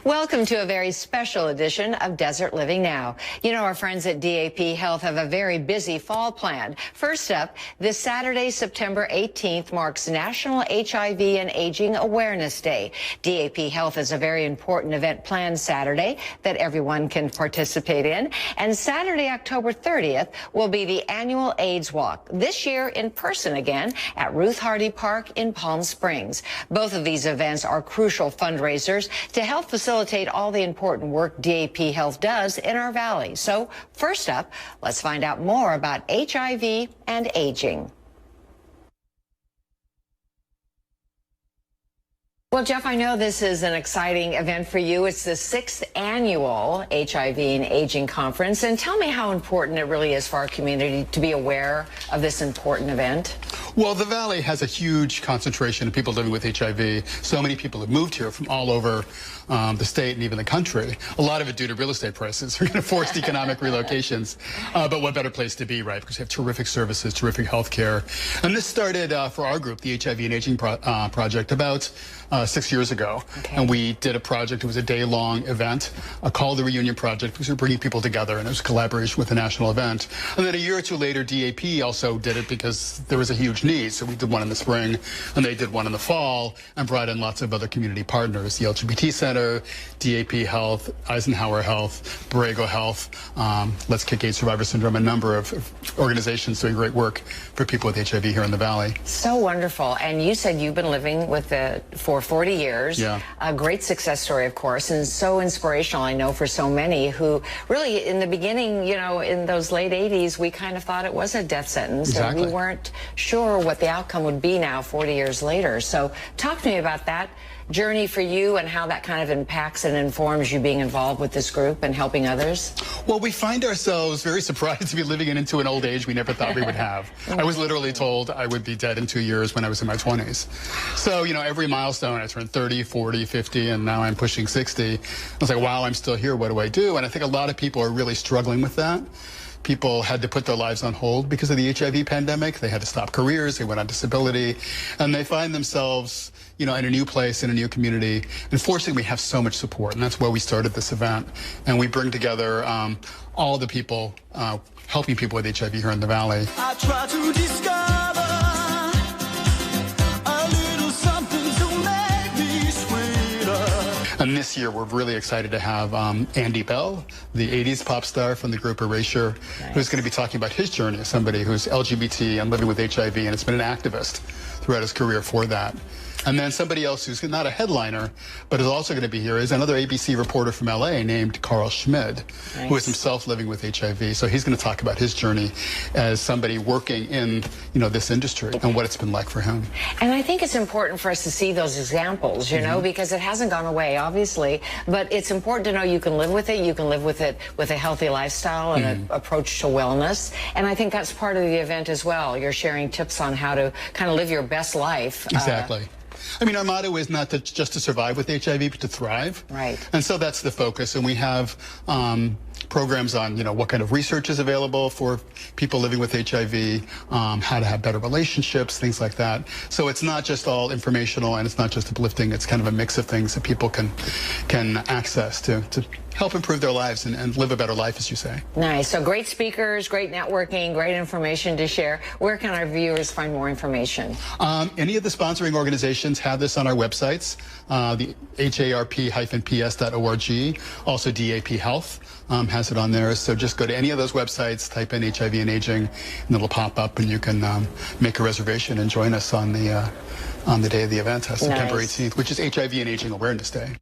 Welcome to a very special edition of Desert Living Now. You know, our friends at DAP Health have a very busy fall planned. First up, this Saturday, September 18th, marks National HIV and Aging Awareness Day. DAP Health has a very important event planned Saturday that everyone can participate in. And Saturday, October 30th, will be the annual AIDS Walk, this year in person again at Ruth Hardy Park in Palm Springs. Both of these events are crucial fundraisers to help facilitate all the important work DAP Health does in our valley. So first up, let's find out more about HIV and aging. Well, Jeff, I know this is an exciting event for you. It's the 6th annual HIV and Aging Conference. And tell me how important it really is for our community to be aware of this important event. Well, the Valley has a huge concentration of people living with HIV. So many people have moved here from all over the state and even the country. A lot of it due to real estate prices. We're going to force economic relocations. But what better place to be, right? Because we have terrific services, terrific health care. And this started for our group, the HIV and Aging Project, about 6 years ago. Okay. And we did a project. It was a day-long event called the Reunion Project, because we were bringing people together, and it was a collaboration with a national event. And then a year or two later, DAP also did it because there was a huge need. So we did one in the spring, and they did one in the fall, and brought in lots of other community partners, the LGBT Center, DAP Health, Eisenhower Health, Borrego Health, Let's Kick AIDS Survivor Syndrome, a number of organizations doing great work for people with HIV here in the Valley. So wonderful. And you said you've been living with it for 40 years. Yeah. A great success story, of course, and so inspirational, I know, for so many who really, in the beginning, you know, in those late 80s, we kind of thought it was a death sentence. Exactly. And we weren't sure what the outcome would be now, 40 years later. So talk to me about that journey for you and how that kind of impacts and informs you being involved with this group and helping others. Well, we find ourselves very surprised to be living into an old age we never thought we would have. I was literally told I would be dead in 2 years when I was in my 20s. So, you know, every milestone, I turned 30, 40, 50, and now I'm pushing 60. I was like, wow, I'm still here. What do I do? And I think a lot of people are really struggling with that. People had to put their lives on hold because of the HIV pandemic. They had to stop careers. They went on disability. And they find themselves, you know, in a new place, in a new community. And fortunately, we have so much support. And that's why we started this event. And we bring together all the people helping people with HIV here in the Valley. I try to discover a little something to make me sweeter. And this year, we're really excited to have Andy Bell, the 80s pop star from the group Erasure, nice, who's going to be talking about his journey as somebody who's LGBT and living with HIV and has been an activist throughout his career for that. And then somebody else who's not a headliner, but is also going to be here is another ABC reporter from LA named Carl Schmid, nice, who is himself living with HIV. So he's going to talk about his journey as somebody working in, you know, this industry and what it's been like for him. And I think it's important for us to see those examples, you know, because it hasn't gone away, obviously, but it's important to know you can live with it. You can live with it with a healthy lifestyle and an approach to wellness. And I think that's part of the event as well. You're sharing tips on how to kind of live your best life. Exactly. I mean, our motto is not just to survive with HIV, but to thrive. Right. And so that's the focus. And we have programs on, you know, what kind of research is available for people living with HIV, how to have better relationships, things like that. So it's not just all informational and it's not just uplifting. It's kind of a mix of things that people can access to help improve their lives and live a better life, as you say. Nice. So great speakers, great networking, great information to share. Where can our viewers find more information? Any of the sponsoring organizations have this on our websites, the harp-ps.org. Also, DAP Health has it on there. So just go to any of those websites, type in HIV and Aging, and it'll pop up, and you can make a reservation and join us on the day of the event, September 18th, which is HIV and Aging Awareness Day.